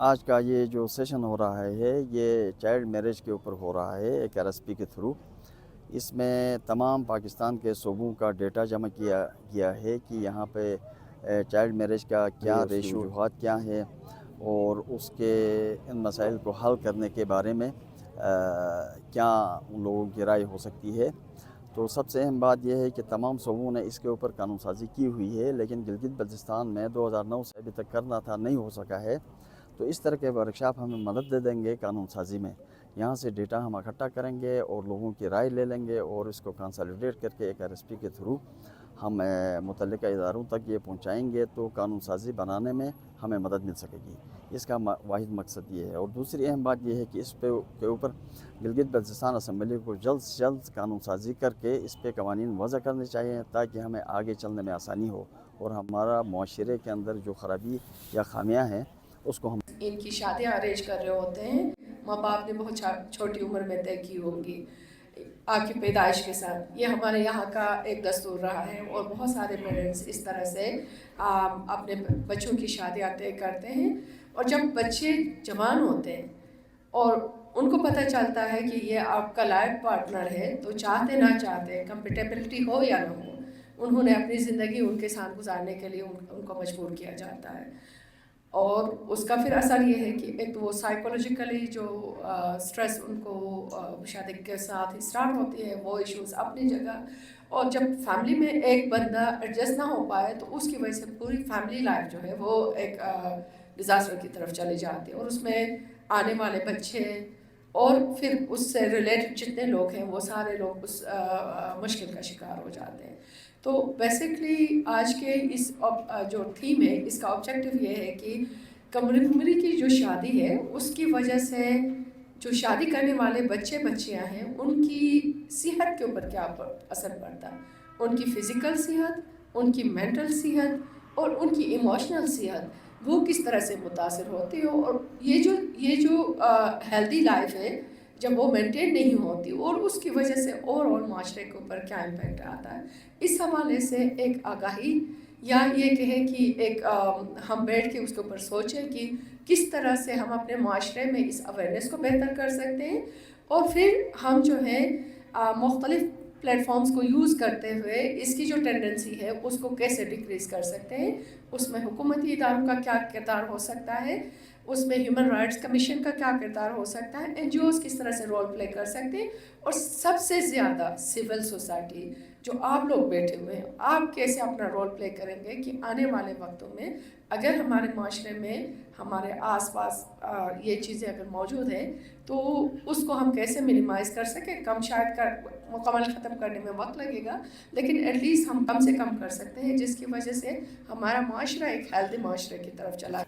آج کا یہ جو سیشن ہو رہا ہے یہ چائلڈ میرج کے اوپر ہو رہا ہے ایک RSP کے تھرو۔ اس میں تمام پاکستان کے صوبوں کا ڈیٹا جمع کیا گیا ہے کہ یہاں پہ چائلڈ میرج کا کیا ریشو وجوہات کیا ہے اور اس کے ان مسائل کو حل کرنے کے بارے میں کیا ان لوگوں کی رائے ہو سکتی ہے۔ تو سب سے اہم بات یہ ہے کہ تمام صوبوں نے اس کے اوپر قانون سازی کی ہوئی ہے، لیکن گلگت بلتستان میں 2009 سے ابھی تک کرنا تھا، نہیں ہو سکا ہے۔ تو اس طرح کے ورکشاپ ہمیں مدد دے دیں گے قانون سازی میں۔ یہاں سے ڈیٹا ہم اکٹھا کریں گے اور لوگوں کی رائے لے لیں گے اور اس کو کنسالیڈیٹ کر کے ایک RSP کے تھرو ہم متعلقہ اداروں تک یہ پہنچائیں گے تو قانون سازی بنانے میں ہمیں مدد مل سکے گی۔ اس کا واحد مقصد یہ ہے۔ اور دوسری اہم بات یہ ہے کہ اس کے اوپر گلگت بلتستان اسمبلی کو جلد سے جلد قانون سازی کر کے اس پہ قوانین وضع کرنے چاہیے تاکہ ہمیں آگے چلنے میں آسانی ہو اور ہمارا معاشرے کے اندر جو خرابی یا خامیاں ہیں اس کو ہم ان کی شادیاں ارینج کر رہے ہوتے ہیں، ماں باپ نے بہت چھوٹی عمر میں طے کی ہوگی آپ کی پیدائش کے ساتھ۔ یہ ہمارے یہاں کا ایک دستور رہا ہے اور بہت سارے پیرنٹس اس طرح سے اپنے بچوں کی شادیاں طے کرتے ہیں، اور جب بچے جوان ہوتے ہیں اور ان کو پتہ چلتا ہے کہ یہ آپ کا لائف پارٹنر ہے، تو چاہتے نہ چاہتے کمپیٹیبلٹی ہو یا نہ ہو، انہوں نے اپنی زندگی ان کے ساتھ گزارنے کے لیے ان کو مجبور کیا جاتا ہے۔ اور اس کا پھر اثر یہ ہے کہ ایک تو وہ سائیکولوجیکلی جو سٹریس ان کو شادی کے ساتھ اسٹارٹ ہوتی ہے، وہ ایشوز اپنی جگہ، اور جب فیملی میں ایک بندہ ایڈجسٹ نہ ہو پائے تو اس کی وجہ سے پوری فیملی لائف جو ہے وہ ایک ڈیزاسٹر کی طرف چلی جاتی ہے، اور اس میں آنے والے بچے اور پھر اس سے ریلیٹڈ جتنے لوگ ہیں وہ سارے لوگ اس مشکل کا شکار ہو جاتے ہیں۔ تو بیسکلی آج کے اس جو تھیم ہے اس کا آبجیکٹو یہ ہے کہ کمیونٹی کی جو شادی ہے اس کی وجہ سے جو شادی کرنے والے بچے بچیاں ہیں ان کی صحت کے اوپر کیا اثر پڑتا ہے، ان کی فزیکل صحت، ان کی مینٹل صحت اور ان کی ایموشنل صحت وہ کس طرح سے متاثر ہوتی ہو، اور یہ جو ہیلدی لائف ہے جب وہ مینٹین نہیں ہوتی اور اس کی وجہ سے اوور آل معاشرے کے اوپر کیا امپیکٹ آتا ہے، اس حوالے سے ایک آگاہی یا یہ کہیں کہ ایک ہم بیٹھ کے اس کے اوپر سوچیں کہ کس طرح سے ہم اپنے معاشرے میں اس اویئرنیس کو بہتر کر سکتے ہیں، اور پھر ہم جو ہے مختلف پلیٹ فارمز کو یوز کرتے ہوئے اس کی جو ٹینڈنسی ہے اس کو کیسے ڈکریز کر سکتے ہیں۔ اس میں حکومتی اداروں کا کیا کردار ہو سکتا ہے، اس میں ہیومن رائٹس کمیشن کا کیا کردار ہو سکتا ہے، NGOs کس طرح سے رول پلے کر سکتے ہیں، اور سب سے زیادہ سول سوسائٹی جو آپ لوگ بیٹھے ہوئے ہیں، آپ کیسے اپنا رول پلے کریں گے کہ آنے والے وقتوں میں اگر ہمارے معاشرے میں ہمارے آس پاس یہ چیزیں اگر موجود ہیں تو اس کو ہم کیسے منیمائز کر سکیں۔ کم شاید مکمل ختم کرنے میں وقت لگے گا، لیکن ایٹ لیسٹ ہم کم سے کم کر سکتے ہیں جس کی وجہ سے ہمارا معاشرہ ایک ہیلدی معاشرے کی طرف چلا۔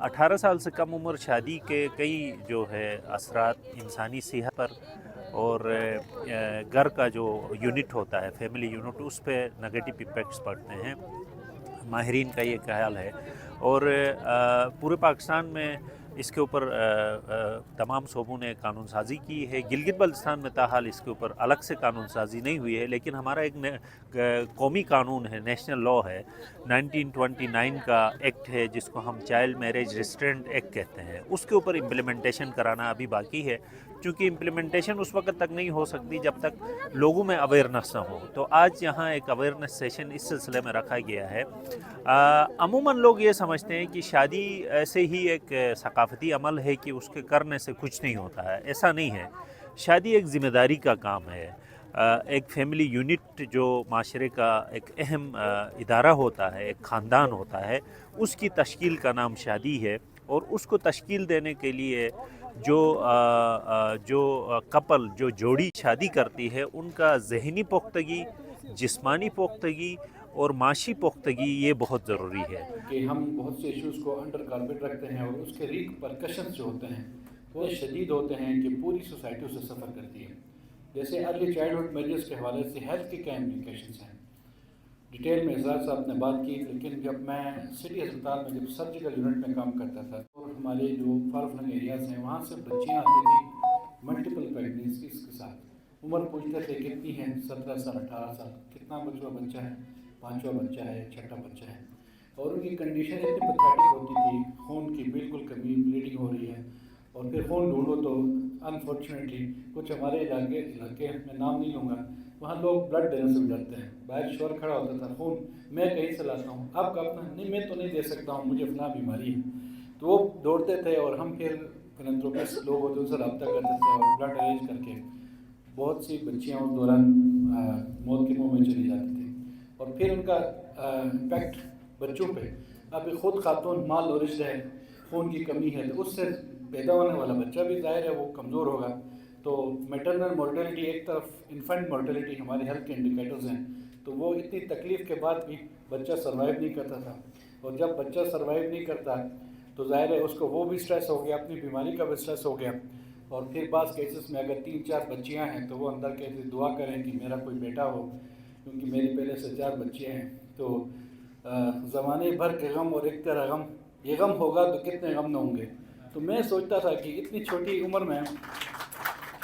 18 سال سے کم عمر شادی کے کئی جو ہے اثرات انسانی صحت پر اور گھر کا جو یونٹ ہوتا ہے فیملی یونٹ اس پہ نگیٹو امپیکٹس پڑتے ہیں، ماہرین کا یہ خیال ہے۔ اور پورے پاکستان میں اس کے اوپر تمام صوبوں نے قانون سازی کی ہے۔ گلگت بلتستان میں تاحال اس کے اوپر الگ سے قانون سازی نہیں ہوئی ہے، لیکن ہمارا ایک قومی قانون ہے، نیشنل لا ہے، 1929 کا ایکٹ ہے جس کو ہم چائلڈ میرج ریسٹرینٹ ایکٹ کہتے ہیں، اس کے اوپر امپلیمنٹیشن کرانا ابھی باقی ہے، چونکہ امپلیمنٹیشن اس وقت تک نہیں ہو سکتی جب تک لوگوں میں اویئرنیس نہ ہو۔ تو آج یہاں ایک اویئرنیس سیشن اس سلسلے میں رکھا گیا ہے۔ عموماً لوگ یہ سمجھتے ہیں کہ شادی ایسے ہی ایک ثقافتی عمل ہے کہ اس کے کرنے سے کچھ نہیں ہوتا ہے، ایسا نہیں ہے۔ شادی ایک ذمہ داری کا کام ہے، ایک فیملی یونٹ جو معاشرے کا ایک اہم ادارہ ہوتا ہے، ایک خاندان ہوتا ہے، اس کی تشکیل کا نام شادی ہے، اور اس کو تشکیل دینے کے لیے جو کپل جو جوڑی شادی کرتی ہے ان کا ذہنی پختگی، جسمانی پختگی اور معاشی پختگی یہ بہت ضروری ہے۔ کہ ہم بہت سے ایشوز کو انڈر کارپیٹ رکھتے ہیں اور اس کے ریپرکشنز جو ہوتے ہیں وہ شدید ہوتے ہیں کہ پوری سوسائٹی اسے سفر کرتی ہے۔ جیسے ارلی چائلڈہڈ میریجز کے حوالے سے ہیلتھ کے کیا امپلیکیشنز ہیں، ڈیٹیل میں اعزاز صاحب نے بات کی، لیکن جب میں سٹی ہسپتال میں جب سرجیکل یونٹ میں کام کرتا تھا اور ہمارے جو فارفلنگ ایریاز ہیں وہاں سے بچیاں آتی تھیں ملٹیپل پریگننسیز کے ساتھ، عمر پوچھتے تھے کتنی ہیں، 17 سال 18 سال، کتنا بچہ ہے، 5واں بچہ ہے، 6واں بچہ ہے۔ اور ان کی کنڈیشن اتنی پتھیٹک ہوتی تھی، خون کی بالکل کمی، بلیڈنگ ہو رہی ہے، اور پھر خون ڈھونڈو تو انفارچونیٹلی کچھ ہمارے علاقے میں نام نہیں لوں گا، وہاں لوگ بلڈ دینے سے ڈرتے ہیں، باہر شور کھڑا ہوتا تھا، خون میں کہیں سے لاتا ہوں، آپ کا اپنا نہیں، میں تو نہیں دے سکتا ہوں، مجھے فلاں بیماری ہے، تو وہ دوڑتے تھے، اور ہم پھر فلنتھروپسٹ لوگ ہوتے ان سے رابطہ کرتے تھے اور بلڈ ارینج کر کے بہت سی بچیاں اس دوران موت کے منہ میں چلی جاتی تھیں، اور پھر ان کا امپیکٹ بچوں پہ، اب خود خاتون مال نورشڈ ہے، خون کی کمی ہے، تو اس سے پیدا ہونے والا بچہ بھی ظاہر ہے وہ کمزور ہوگا، تو میٹرنل مورٹیلٹی ایک طرف، انفنٹ مورٹیلٹی ہمارے ہیلتھ کے انڈیکیٹرز ہیں، تو وہ اتنی تکلیف کے بعد بھی بچہ سروائیو نہیں کرتا تھا، اور جب بچہ سروائیو نہیں کرتا تو ظاہر ہے اس کو وہ بھی سٹریس ہو گیا، اپنی بیماری کا بھی سٹریس ہو گیا، اور پھر بعض کیسز میں اگر 3-4 بچیاں ہیں تو وہ اندر کہتے دعا کریں کہ میرا کوئی بیٹا ہو، کیونکہ میری پہلے سے 4 بچے ہیں، تو زمانے بھر کے غم اور ایک طرح غم، یہ غم ہوگا تو کتنے غم نہ ہوں گے، تو میں سوچتا تھا کہ اتنی چھوٹی عمر میں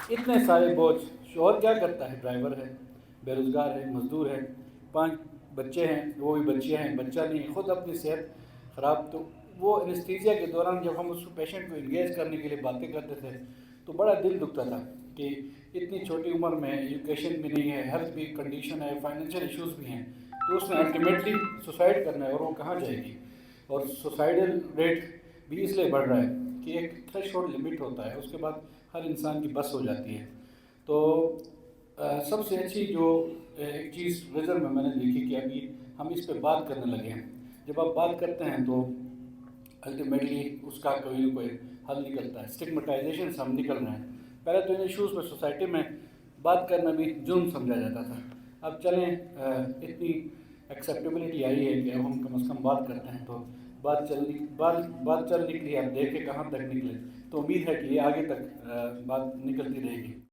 اتنے سارے بوجھ، شوہر کیا کرتا ہے، ڈرائیور ہے، بے روزگار ہے، مزدور ہے، 5 بچے ہیں، وہ بھی بچیاں ہیں، بچہ نہیں، خود اپنی صحت خراب، تو وہ انیستھیزیا کے دوران جب ہم اس پیشنٹ کو انگیج کرنے کے لیے باتیں کرتے تھے تو بڑا دل دکھتا تھا کہ اتنی چھوٹی عمر میں ایجوکیشن بھی نہیں ہے، ہیلتھ بھی کنڈیشن ہے، فائنینشیل ایشوز بھی ہیں، تو اس نے الٹیمیٹلی سوسائڈ کرنا ہے، اور وہ کہاں جائے گی، اور سوسائڈل ریٹ بھی اس لیے بڑھ رہا ہے کہ ایک تھریش ہولڈ لمٹ ہوتا ہے، اس کے بعد ہر انسان کی بس ہو جاتی ہے، تو سب سے اچھی جو ایک چیز نظر میں نے دیکھی کہ ابھی ہم اس پہ بات کرنے لگے ہیں، جب آپ بات کرتے ہیں تو الٹیمیٹلی اس کا کوئی نہ کوئی حل نکلتا ہے، اسٹگمیٹائزیشن سے ہم نکل رہے ہیں، پہلے تو ان ایشوز میں سوسائٹی میں بات کرنا بھی جرم سمجھا جاتا تھا، اب چلیں اتنی ایکسیپٹیبلٹی آئی ہے کہ اب ہم کم از کم بات کرتے ہیں، تو بات چل نکلی، اب دیکھیں کہاں تک نکلے، تو امید ہے کہ یہ آگے تک بات نکلتی رہے گی۔